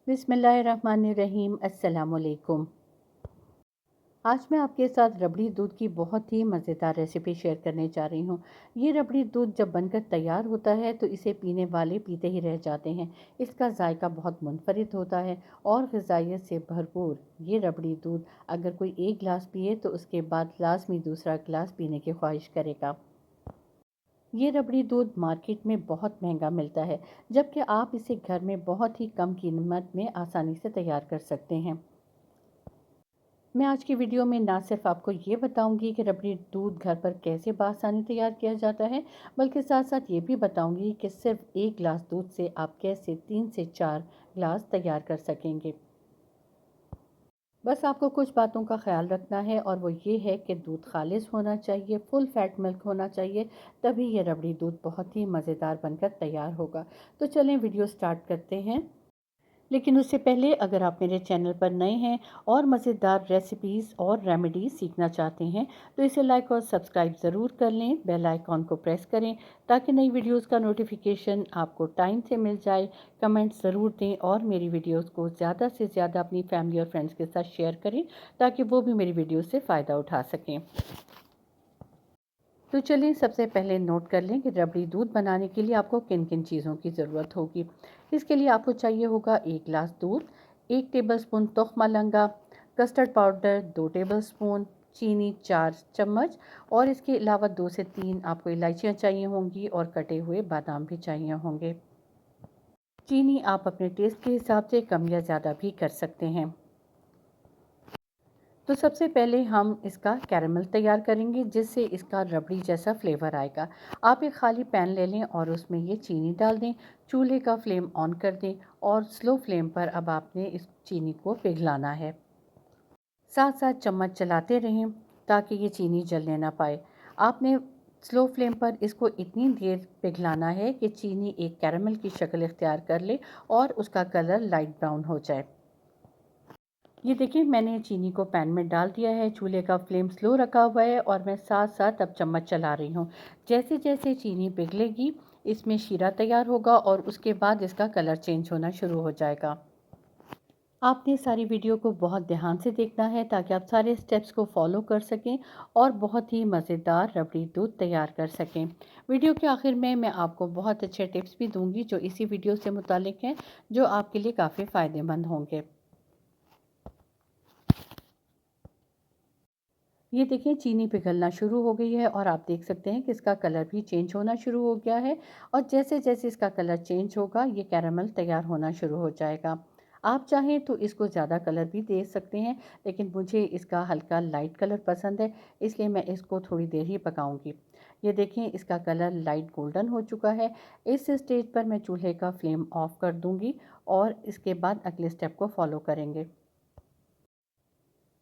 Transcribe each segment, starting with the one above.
बिस्मिल्लाहिर्रहमानिर्रहीम। अस्सलामुअलैकुम। आज मैं आपके साथ रबड़ी दूध की बहुत ही मज़ेदार रेसिपी शेयर करने जा रही हूँ। ये रबड़ी दूध जब बनकर तैयार होता है तो इसे पीने वाले पीते ही रह जाते हैं। इसका जायका बहुत मुनफरिद होता है और ग़िज़ाइयत से भरपूर। ये रबड़ी दूध अगर कोई एक गिलास पिए तो उसके बाद लाज़मी दूसरा गिलास पीने की ख्वाहिश करेगा। ये रबड़ी दूध मार्केट में बहुत महंगा मिलता है, जबकि आप इसे घर में बहुत ही कम कीमत में आसानी से तैयार कर सकते हैं। मैं आज की वीडियो में ना सिर्फ आपको ये बताऊंगी कि रबड़ी दूध घर पर कैसे बआसानी तैयार किया जाता है, बल्कि साथ साथ ये भी बताऊंगी कि सिर्फ एक गिलास दूध से आप कैसे 3 से 4 गिलास तैयार कर सकेंगे। बस आपको कुछ बातों का ख्याल रखना है और वो ये है कि दूध खालिस होना चाहिए, फुल फैट मिल्क होना चाहिए, तभी ये रबड़ी दूध बहुत ही मज़ेदार बनकर तैयार होगा। तो चलें वीडियो स्टार्ट करते हैं। लेकिन उससे पहले अगर आप मेरे चैनल पर नए हैं और मज़ेदार रेसिपीज़ और रेमेडीज़ सीखना चाहते हैं तो इसे लाइक और सब्सक्राइब ज़रूर कर लें। बेल आइकॉन को प्रेस करें ताकि नई वीडियोस का नोटिफिकेशन आपको टाइम से मिल जाए। कमेंट्स ज़रूर दें और मेरी वीडियोस को ज़्यादा से ज़्यादा अपनी फैमिली और फ्रेंड्स के साथ शेयर करें ताकि वो भी मेरी वीडियो से फ़ायदा उठा सकें। तो चलिए सबसे पहले नोट कर लें कि रबड़ी दूध बनाने के लिए आपको किन किन चीज़ों की ज़रूरत होगी। इसके लिए आपको चाहिए होगा 1 गिलास दूध, 1 टेबलस्पून तुख्म लंगा, कस्टर्ड पाउडर 2 टेबलस्पून, चीनी 4 चम्मच और इसके अलावा 2 से 3 आपको इलायचियाँ चाहिए होंगी और कटे हुए बादाम भी चाहिए होंगे। चीनी आप अपने टेस्ट के हिसाब से कम या ज़्यादा भी कर सकते हैं। तो सबसे पहले हम इसका कैरेमल तैयार करेंगे जिससे इसका रबड़ी जैसा फ्लेवर आएगा। आप एक खाली पैन ले लें और उसमें ये चीनी डाल दें। चूल्हे का फ्लेम ऑन कर दें और स्लो फ्लेम पर अब आपने इस चीनी को पिघलाना है। साथ साथ चम्मच चलाते रहें ताकि ये चीनी जलने ना पाए। आपने स्लो फ्लेम पर इसको इतनी देर पिघलाना है कि चीनी एक कैरेमल की शक्ल इख्तियार कर ले और उसका कलर लाइट ब्राउन हो जाए। ये देखिए मैंने चीनी को पैन में डाल दिया है, चूल्हे का फ्लेम स्लो रखा हुआ है और मैं साथ साथ अब चम्मच चला रही हूँ। जैसे जैसे चीनी पिघलेगी इसमें शीरा तैयार होगा और उसके बाद इसका कलर चेंज होना शुरू हो जाएगा। आपने सारी वीडियो को बहुत ध्यान से देखना है ताकि आप सारे स्टेप्स को फॉलो कर सकें और बहुत ही मज़ेदार रबड़ी दूध तैयार कर सकें। वीडियो के आखिर में मैं आपको बहुत अच्छे टिप्स भी दूंगी जो इसी वीडियो से मुतालिक हैं, जो आपके लिए काफ़ी फ़ायदेमंद होंगे। ये देखिए चीनी पिघलना शुरू हो गई है और आप देख सकते हैं कि इसका कलर भी चेंज होना शुरू हो गया है और जैसे जैसे इसका कलर चेंज होगा ये कैरामल तैयार होना शुरू हो जाएगा। आप चाहें तो इसको ज़्यादा कलर भी दे सकते हैं, लेकिन मुझे इसका हल्का लाइट कलर पसंद है इसलिए मैं इसको थोड़ी देर ही पकाऊंगी। ये देखें इसका कलर लाइट गोल्डन हो चुका है। इस स्टेज पर मैं चूल्हे का फ्लेम ऑफ कर दूंगी और इसके बाद अगले स्टेप को फॉलो करेंगे।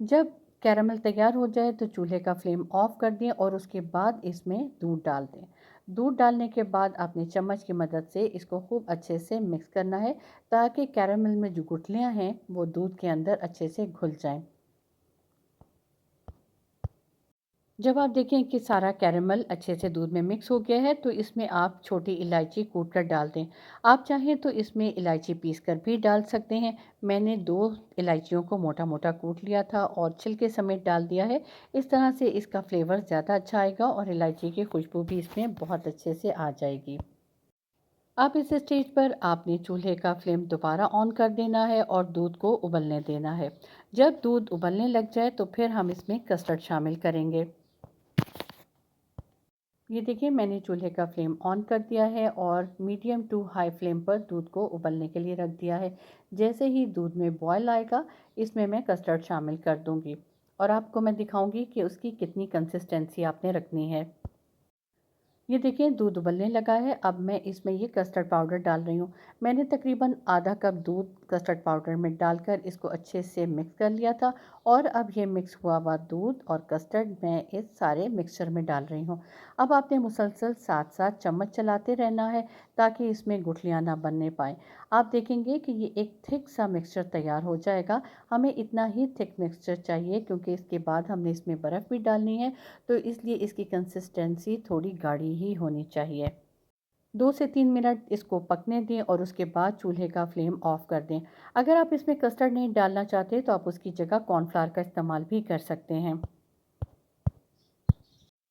जब कैरामल तैयार हो जाए तो चूल्हे का फ्लेम ऑफ कर दें और उसके बाद इसमें दूध डाल दें। दूध डालने के बाद आपने चम्मच की मदद से इसको खूब अच्छे से मिक्स करना है ताकि कैरामल में जो गुठलियां हैं वो दूध के अंदर अच्छे से घुल जाएं। जब आप देखें कि सारा कैरेमल अच्छे से दूध में मिक्स हो गया है तो इसमें आप छोटी इलायची कूट कर डाल दें। आप चाहें तो इसमें इलायची पीस कर भी डाल सकते हैं। मैंने 2 इलायचियों को मोटा मोटा कूट लिया था और छिलके समेत डाल दिया है। इस तरह से इसका फ्लेवर ज़्यादा अच्छा आएगा और इलायची की खुशबू भी इसमें बहुत अच्छे से आ जाएगी। अब इस स्टेज पर आपने चूल्हे का फ्लेम दोबारा ऑन कर देना है और दूध को उबलने देना है। जब दूध उबलने लग जाए तो फिर हम इसमें कस्टर्ड शामिल करेंगे। ये देखिए मैंने चूल्हे का फ्लेम ऑन कर दिया है और मीडियम टू हाई फ्लेम पर दूध को उबलने के लिए रख दिया है। जैसे ही दूध में बॉयल आएगा इसमें मैं कस्टर्ड शामिल कर दूंगी और आपको मैं दिखाऊंगी कि उसकी कितनी कंसिस्टेंसी आपने रखनी है। ये देखिए दूध उबलने लगा है। अब मैं इसमें ये कस्टर्ड पाउडर डाल रही हूँ। मैंने तकरीबन आधा कप दूध कस्टर्ड पाउडर में डालकर इसको अच्छे से मिक्स कर लिया था और अब ये मिक्स हुआ हुआ दूध और कस्टर्ड मैं इस सारे मिक्सचर में डाल रही हूँ। अब आपने मुसलसल साथ साथ चम्मच चलाते रहना है ताकि इसमें गुठलियाँ ना बनने पाए। आप देखेंगे कि ये एक थिक सा मिक्सचर तैयार हो जाएगा। हमें इतना ही थिक मिक्सचर चाहिए क्योंकि इसके बाद हमने इसमें बर्फ़ भी डालनी है, तो इसलिए इसकी कंसिस्टेंसी थोड़ी गाढ़ी ही होनी चाहिए। 2 से 3 मिनट इसको पकने दें और उसके बाद चूल्हे का फ्लेम ऑफ कर दें। अगर आप इसमें कस्टर्ड नहीं डालना चाहते तो आप उसकी जगह कॉर्नफ्लावर का इस्तेमाल भी कर सकते हैं।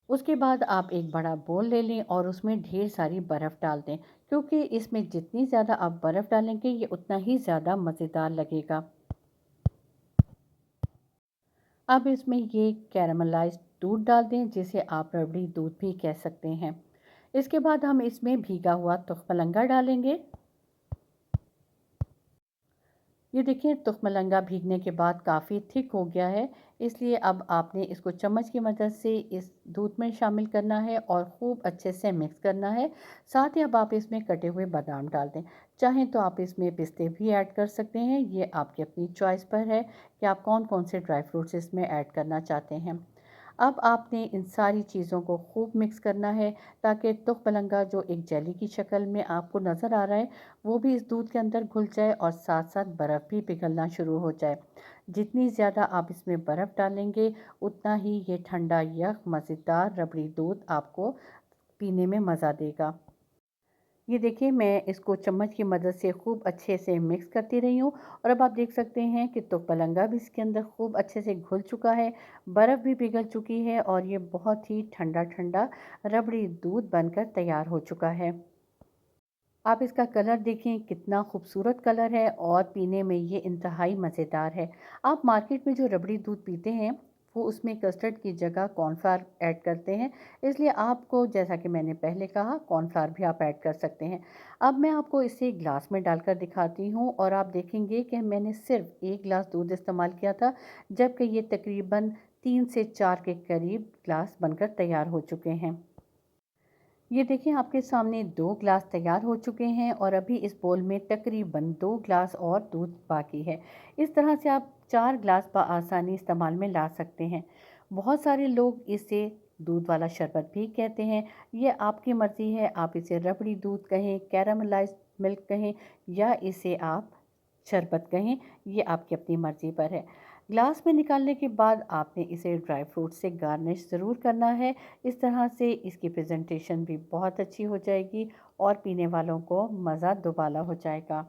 उसके बाद आप एक बड़ा बोल ले लें और उसमें ढेर सारी बर्फ़ डाल दें, क्योंकि इसमें जितनी ज़्यादा आप बर्फ़ डालेंगे ये उतना ही ज़्यादा मज़ेदार लगेगा। अब इसमें ये कैरामलाइज़्ड दूध डाल दें, जिसे आप रबड़ी दूध भी कह सकते हैं। इसके बाद हम इसमें भीगा हुआ तुखमलंगा डालेंगे। ये देखिए तुखमलंगा भीगने के बाद काफ़ी थिक हो गया है, इसलिए अब आपने इसको चम्मच की मदद से इस दूध में शामिल करना है और ख़ूब अच्छे से मिक्स करना है। साथ ही अब आप इसमें कटे हुए बादाम डाल दें। चाहें तो आप इसमें पिस्ते भी ऐड कर सकते हैं, ये आपकी अपनी चॉइस पर है कि आप कौन-कौन से ड्राई फ्रूट्स इसमें ऐड करना चाहते हैं। अब आपने इन सारी चीज़ों को खूब मिक्स करना है, ताकि तुखमलंगा जो एक जेली की शक्ल में आपको नज़र आ रहा है, वो भी इस दूध के अंदर घुल जाए और साथ-साथ बर्फ़ भी पिघलना शुरू हो जाए। जितनी ज़्यादा आप इसमें बर्फ़ डालेंगे, उतना ही ये ठंडा यख मज़ेदार रबड़ी दूध आपको पीने में मज़ा देगा। ये देखिए मैं इसको चम्मच की मदद से खूब अच्छे से मिक्स करती रही हूँ और अब आप देख सकते हैं कि तुखमलंगा भी इसके अंदर खूब अच्छे से घुल चुका है, बर्फ़ भी पिघल चुकी है और ये बहुत ही ठंडा ठंडा रबड़ी दूध बनकर तैयार हो चुका है। आप इसका कलर देखें कितना खूबसूरत कलर है और पीने में ये इंतहाई मज़ेदार है। आप मार्केट में जो रबड़ी दूध पीते हैं वो उसमें कस्टर्ड की जगह कॉर्नफ्लावर ऐड करते हैं, इसलिए आपको जैसा कि मैंने पहले कहा कॉर्नफ्लावर भी आप ऐड कर सकते हैं। अब मैं आपको इसे ग्लास में डालकर दिखाती हूँ और आप देखेंगे कि मैंने सिर्फ 1 गिलास दूध इस्तेमाल किया था, जबकि ये तकरीबन 3 से 4 के करीब ग्लास बनकर तैयार हो चुके हैं। ये देखिए आपके सामने 2 ग्लास तैयार हो चुके हैं और अभी इस बोल में तकरीबन 2 ग्लास और दूध बाकी है। इस तरह से आप 4 ग्लास बआसानी इस्तेमाल में ला सकते हैं। बहुत सारे लोग इसे दूध वाला शरबत भी कहते हैं। ये आपकी मर्ज़ी है, आप इसे रबड़ी दूध कहें, कैरामलाइज़्ड मिल्क कहें या इसे आप शरबत कहें, ये आपकी अपनी मर्ज़ी पर है। ग्लास में निकालने के बाद आपने इसे ड्राई फ्रूट से गार्निश ज़रूर करना है। इस तरह से इसकी प्रेजेंटेशन भी बहुत अच्छी हो जाएगी और पीने वालों को मज़ा दुबाला हो जाएगा।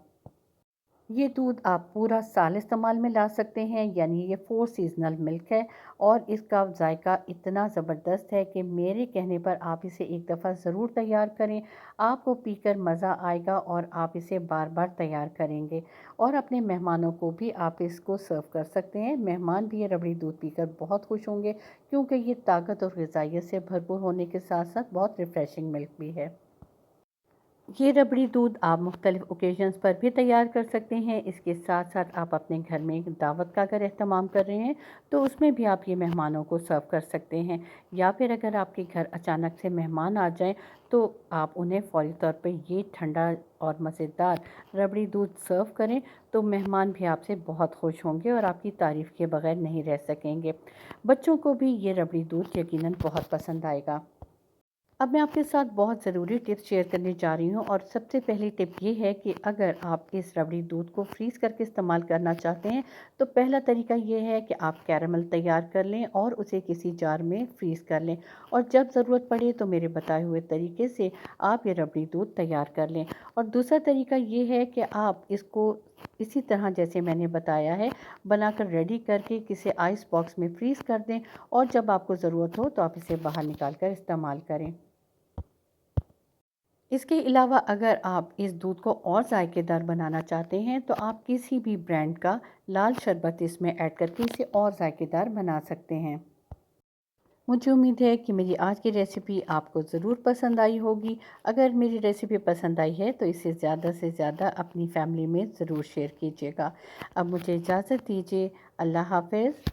ये दूध आप पूरा साल इस्तेमाल में ला सकते हैं, यानी ये 4 सीज़नल मिल्क है और इसका जायका इतना ज़बरदस्त है कि मेरे कहने पर आप इसे एक दफ़ा ज़रूर तैयार करें। आपको पीकर मज़ा आएगा और आप इसे बार-बार तैयार करेंगे और अपने मेहमानों को भी आप इसको सर्व कर सकते हैं। मेहमान भी ये रबड़ी दूध पीकर बहुत खुश होंगे, क्योंकि ये ताकत और ग़िज़ाइयत से भरपूर होने के साथ-साथ बहुत रिफ्रेशिंग मिल्क भी है। ये रबड़ी दूध आप मुख्तलिफ़ ओकेजन्स पर भी तैयार कर सकते हैं। इसके साथ-साथ आप अपने घर में एक दावत का अगर एहतमाम कर रहे हैं, तो उसमें भी आप ये मेहमानों को सर्व कर सकते हैं। या फिर अगर आपके घर अचानक से मेहमान आ जाएँ, तो आप उन्हें फ़ौरी तौर पे ये ठंडा और मज़ेदार रबड़ी दूध सर्व करें, तो मेहमान भी आपसे बहुत खुश होंगे और आपकी तारीफ़ किए बगैर नहीं रह सकेंगे। बच्चों को भी ये रबड़ी दूध यकीनन बहुत पसंद आएगा। अब मैं आपके साथ बहुत ज़रूरी टिप्स शेयर करने जा रही हूँ और सबसे पहली टिप ये है कि अगर आप इस रबड़ी दूध को फ्रीज़ करके इस्तेमाल करना चाहते हैं, तो पहला तरीका ये है कि आप कैरेमल तैयार कर लें और उसे किसी जार में फ्रीज़ कर लें और जब ज़रूरत पड़े तो मेरे बताए हुए तरीके से आप ये रबड़ी दूध तैयार कर लें। और दूसरा तरीका ये है कि आप इसको इसी तरह जैसे मैंने बताया है बनाकर रेडी करके किसी आइस बॉक्स में फ्रीज़ कर दें और जब आपको ज़रूरत हो तो आप इसे बाहर निकाल कर इस्तेमाल करें। इसके अलावा अगर आप इस दूध को और ज़ायकेदार बनाना चाहते हैं, तो आप किसी भी ब्रांड का लाल शरबत इसमें ऐड करके इसे और ज़ायकेदार बना सकते हैं। मुझे उम्मीद है कि मेरी आज की रेसिपी आपको ज़रूर पसंद आई होगी। अगर मेरी रेसिपी पसंद आई है तो इसे ज़्यादा से ज़्यादा अपनी फैमिली में ज़रूर शेयर कीजिएगा। अब मुझे इजाज़त दीजिए। अल्लाह हाफ़िज़।